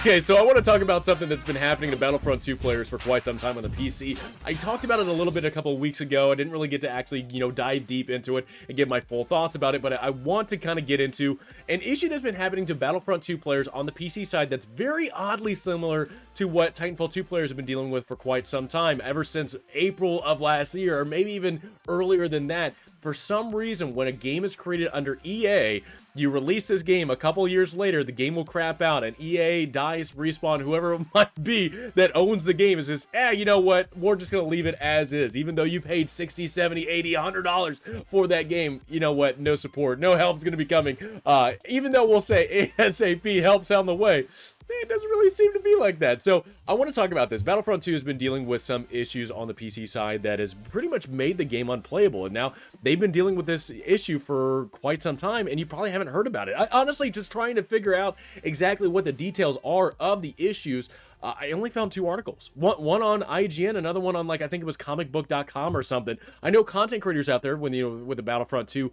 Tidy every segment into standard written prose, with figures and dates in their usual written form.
Okay, so I want to talk about something that's been happening to Battlefront 2 players for quite some time on the PC. I talked about it a little bit a couple of weeks ago. I didn't really get to actually, dive deep into it and give my full thoughts about it, but I want to kind of get into an issue that's been happening to Battlefront 2 players on the PC side that's very oddly similar to what Titanfall 2 players have been dealing with for quite some time, ever since April of last year, or maybe even earlier than that. For some reason, when a game is created under EA, you release this game a couple years later, the game will crap out, and EA, DICE, Respawn, whoever it might be that owns the game is just, you know what, we're just going to leave it as is. Even though you paid $60, $70, $80, $100 for that game, you know what, no support, no help's going to be coming. Even though we'll say ASAP, help's on the way, it doesn't really seem to be like that. So I want to talk about this. Battlefront 2 has been dealing with some issues on the PC side that has pretty much made the game unplayable. And now they've been dealing with this issue for quite some time, and you probably haven't heard about it. I honestly just trying to figure out exactly what the details are of the issues. I only found 2 articles. One on IGN, another one on, like, I think it was comicbook.com or something. I know content creators out there with the Battlefront 2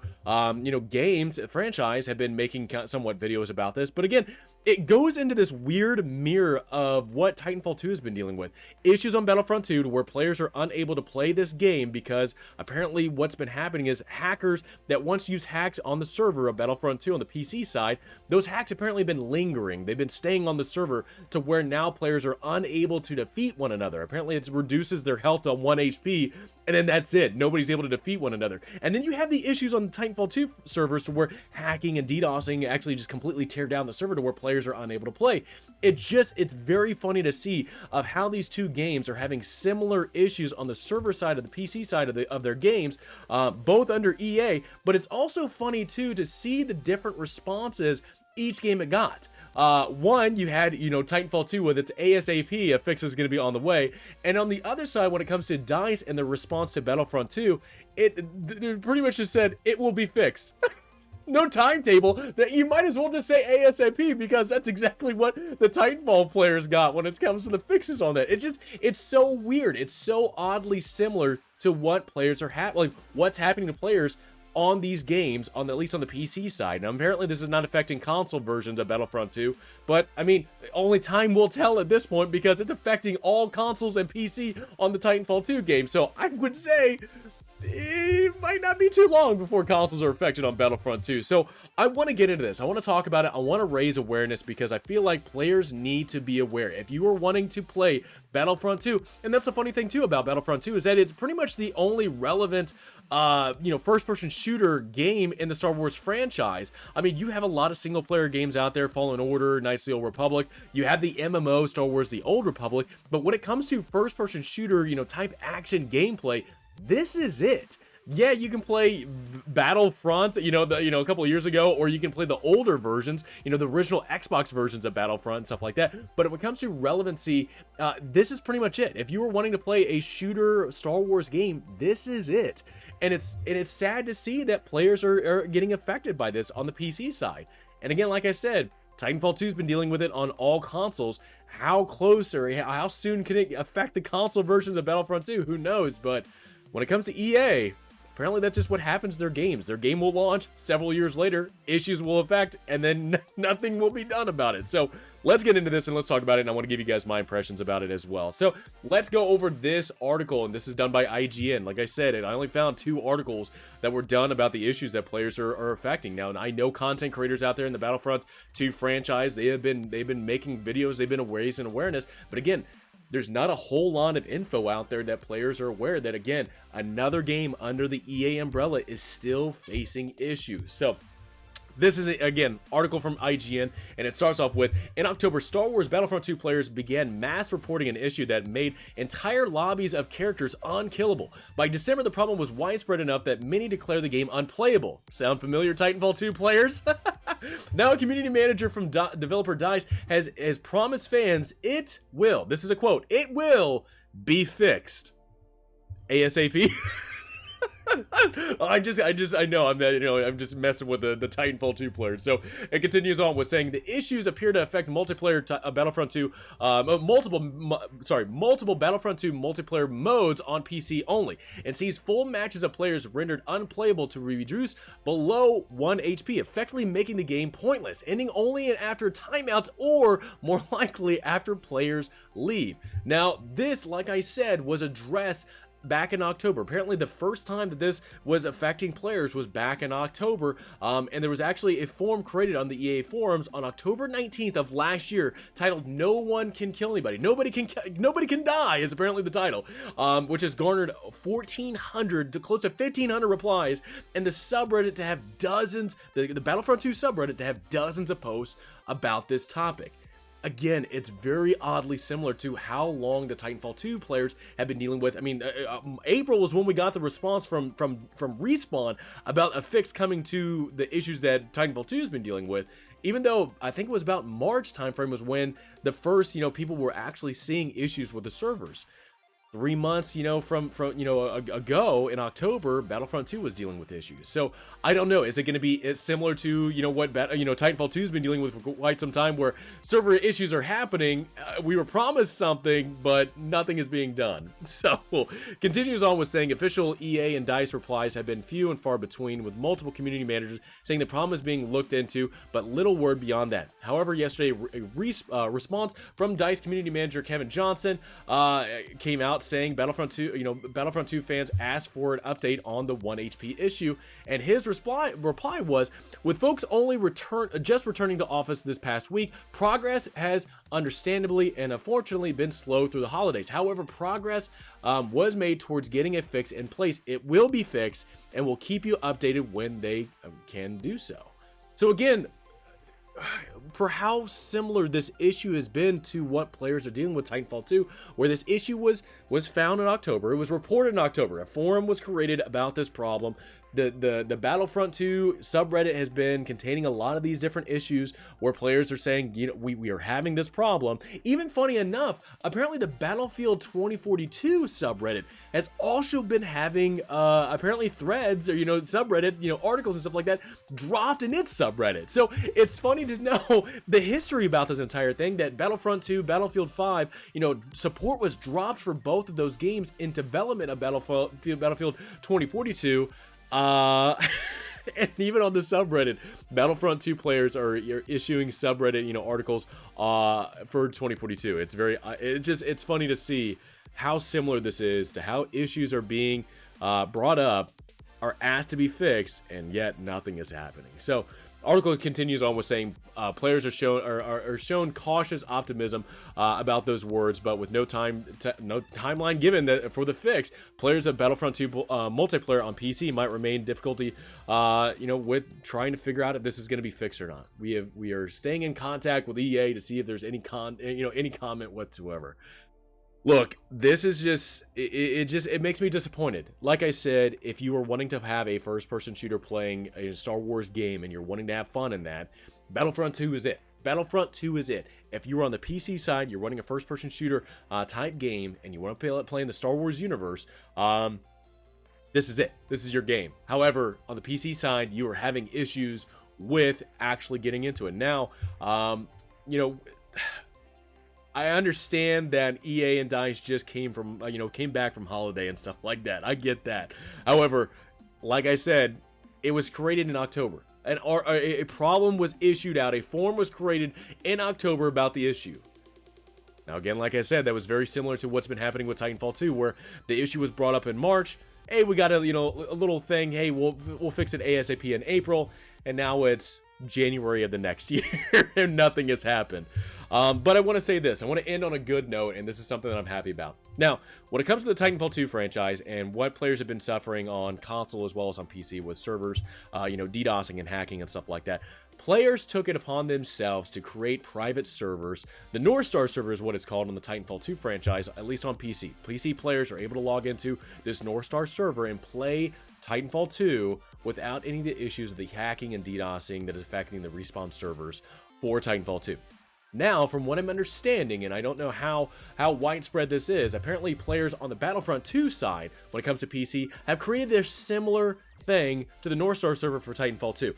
games franchise have been making somewhat videos about this. But again, it goes into this weird mirror of what Titanfall 2 has been dealing with. Issues on Battlefront 2 to where players are unable to play this game because apparently what's been happening is hackers that once used hacks on the server of Battlefront 2 on the PC side, those hacks apparently have been lingering. They've been staying on the server to where now players are unable to defeat one another. Apparently it reduces their health on 1 HP, and then that's it. Nobody's able to defeat one another. And then you have the issues on the Titanfall 2 servers to where hacking and DDoSing actually just completely tear down the server to where players are unable to play. It's very funny to see of how these two games are having similar issues on the server side of the PC side of their games, both under EA, but it's also funny too to see the different responses each game it got. One, you had, Titanfall 2 with its ASAP, a fix is going to be on the way. And on the other side, when it comes to DICE and the response to Battlefront 2, it pretty much just said, it will be fixed. No timetable. That you might as well just say ASAP, because that's exactly what the Titanfall players got when it comes to the fixes on that. It's so weird. It's so oddly similar to what players are what's happening to players on these games, at least on the PC side. Now, apparently this is not affecting console versions of Battlefront 2, but, I mean, only time will tell at this point, because it's affecting all consoles and PC on the Titanfall 2 game. So I would say it might not be too long before consoles are affected on Battlefront 2. So I want to get into this. I want to talk about it. I want to raise awareness, because I feel like players need to be aware. If you are wanting to play Battlefront 2, and that's the funny thing too about Battlefront 2 is that it's pretty much the only relevant first-person shooter game in the Star Wars franchise. I mean, you have a lot of single-player games out there, Fallen Order, Knights of the Old Republic. You have the MMO, Star Wars The Old Republic. But when it comes to first-person shooter, type action gameplay, this is it. Yeah, you can play Battlefront, a couple of years ago, or you can play the older versions, the original Xbox versions of Battlefront and stuff like that. But when it comes to relevancy, this is pretty much it. If you were wanting to play a shooter Star Wars game, this is it. And it's sad to see that players are getting affected by this on the PC side. And again, like I said, Titanfall 2 has been dealing with it on all consoles. How close or how soon can it affect the console versions of Battlefront 2? Who knows? But when it comes to EA, apparently that's just what happens to their games. Their game will launch, several years later, issues will affect, and then nothing will be done about it. So let's get into this and let's talk about it, and I want to give you guys my impressions about it as well. So let's go over this article, and this is done by IGN. Like I said, I only found 2 articles that were done about the issues that players are affecting. Now, and I know content creators out there in the Battlefront 2 franchise, they've been making videos, they've been raising awareness, but again, there's not a whole lot of info out there that players are aware that, again, another game under the EA umbrella is still facing issues. So this is, again, article from IGN, and it starts off with, in October, Star Wars Battlefront 2 players began mass reporting an issue that made entire lobbies of characters unkillable. By December, the problem was widespread enough that many declared the game unplayable. Sound familiar, Titanfall 2 players? Now a community manager from developer DICE has promised fans it will, this is a quote, it will be fixed ASAP. I know I'm that, I'm just messing with the Titanfall 2 players. So it continues on with saying the issues appear to affect multiplayer Battlefront 2, multiple Battlefront 2 multiplayer modes on PC only, and sees full matches of players rendered unplayable to reduce below 1 HP, effectively making the game pointless, ending only after timeouts or more likely after players leave. Now, this, like I said, was addressed back in October. Apparently the first time that this was affecting players was back in October, and there was actually a forum created on the EA forums on October 19th of last year titled "No One Can Kill Anybody." Nobody can die is apparently the title, which has garnered 1,400 to close to 1,500 replies, and the subreddit to have dozens, the Battlefront 2 subreddit to have dozens of posts about this topic. Again, it's very oddly similar to how long the Titanfall 2 players have been dealing with. I mean, April was when we got the response from Respawn about a fix coming to the issues that Titanfall 2 has been dealing with. Even though I think it was about March timeframe was when the first, people were actually seeing issues with the servers. 3 months, from ago in October, Battlefront 2 was dealing with issues. So I don't know. Is it going to be similar to what Titanfall 2 has been dealing with for quite some time, where server issues are happening? We were promised something, but nothing is being done. So continues on with saying official EA and DICE replies have been few and far between, with multiple community managers saying the problem is being looked into, but little word beyond that. However, yesterday a response from DICE community manager Kevin Johnson came out saying Battlefront 2 fans asked for an update on the 1 HP issue, and his reply was, with folks only just returning to office this past week, progress has understandably and unfortunately been slow through the holidays. However, progress was made towards getting a fix in place. It will be fixed, and we'll keep you updated when they can do so. So again, for how similar this issue has been to what players are dealing with Titanfall 2, where this issue was found in October, it was reported in October, a forum was created about this problem. The Battlefront 2 subreddit has been containing a lot of these different issues where players are saying, we are having this problem. Even funny enough, apparently the Battlefield 2042 subreddit has also been having apparently threads or subreddit, articles and stuff like that dropped in its subreddit. So it's funny to know the history about this entire thing, that Battlefront 2, Battlefield 5, support was dropped for both of those games in development of Battlefield 2042. And even on the subreddit, Battlefront 2 players are issuing subreddit, articles for 2042. It's it's funny to see how similar this is to how issues are being brought up, are asked to be fixed, and yet nothing is happening. So article continues on with saying players are shown cautious optimism about those words, but with no timeline given for the fix. Players of Battlefront 2 multiplayer on PC might remain difficulty, with trying to figure out if this is going to be fixed or not. We are staying in contact with EA to see if there's any comment whatsoever. Look, this is just it makes me disappointed. Like I said, if you are wanting to have a first-person shooter playing a Star Wars game and you're wanting to have fun in that, Battlefront 2 is it. Battlefront 2 is it. If you are on the PC side, you're running a first-person shooter type game, and you want to play in the Star Wars universe, this is it. This is your game. However, on the PC side, you are having issues with actually getting into it. Now, I understand that EA and DICE just came back from holiday and stuff like that. I get that. However, like I said, it was created in October. A problem was issued out. A forum was created in October about the issue. Now, again, like I said, that was very similar to what's been happening with Titanfall 2, where the issue was brought up in March. Hey, we got a little thing. Hey, we'll fix it ASAP in April, and now it's January of the next year, and nothing has happened. But I want to say this. I want to end on a good note, and this is something that I'm happy about. Now, when it comes to the Titanfall 2 franchise and what players have been suffering on console as well as on PC with servers, DDoSing and hacking and stuff like that, players took it upon themselves to create private servers. The North Star server is what it's called on the Titanfall 2 franchise, at least on PC. PC players are able to log into this North Star server and play Titanfall 2 without any of the issues of the hacking and DDoSing that is affecting the Respawn servers for Titanfall 2. Now, from what I'm understanding, and I don't know how widespread this is, apparently players on the Battlefront 2 side, when it comes to PC, have created their similar thing to the North Star server for Titanfall 2.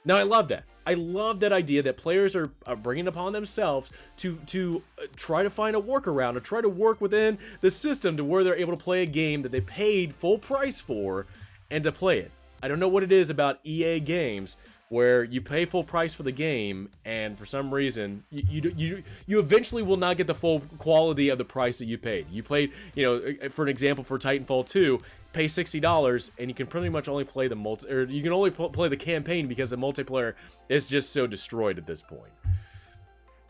Now, I love that. I love that idea that players are bringing upon themselves to try to find a workaround, or try to work within the system to where they're able to play a game that they paid full price for and to play it. I don't know what it is about EA games where you pay full price for the game, and for some reason, you eventually will not get the full quality of the price that you paid. You played, you know, for an example, for Titanfall 2, pay $60, and you can pretty much only play the you can only play the campaign because the multiplayer is just so destroyed at this point.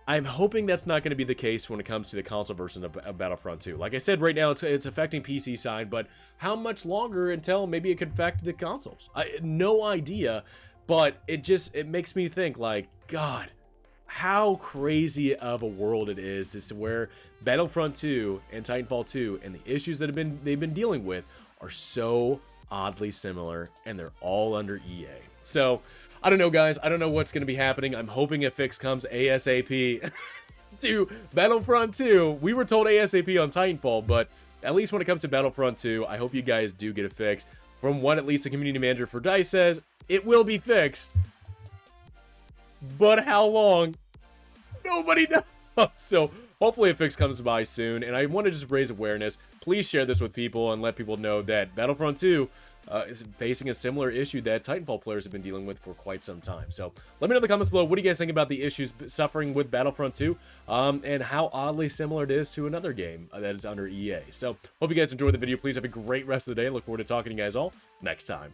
I'm hoping that's not going to be the case when it comes to the console version of Battlefront 2. Like I said, right now it's affecting PC side, but how much longer until maybe it could affect the consoles? No idea. But it makes me think, like, God, how crazy of a world it is to where Battlefront 2 and Titanfall 2 and the issues that they've been dealing with are so oddly similar, and they're all under EA. So, I don't know, guys. I don't know what's going to be happening. I'm hoping a fix comes ASAP to Battlefront 2. We were told ASAP on Titanfall, but at least when it comes to Battlefront 2, I hope you guys do get a fix. From what at least the community manager for DICE says, it will be fixed. But how long? Nobody knows. So hopefully a fix comes by soon. And I want to just raise awareness. Please share this with people and let people know that Battlefront 2 is facing a similar issue that Titanfall players have been dealing with for quite some time. So let me know in the comments below, what do you guys think about the issues suffering with Battlefront 2, and how oddly similar it is to another game that is under EA. So hope you guys enjoyed the video. Please have a great rest of the day. Look forward to talking to you guys all next time.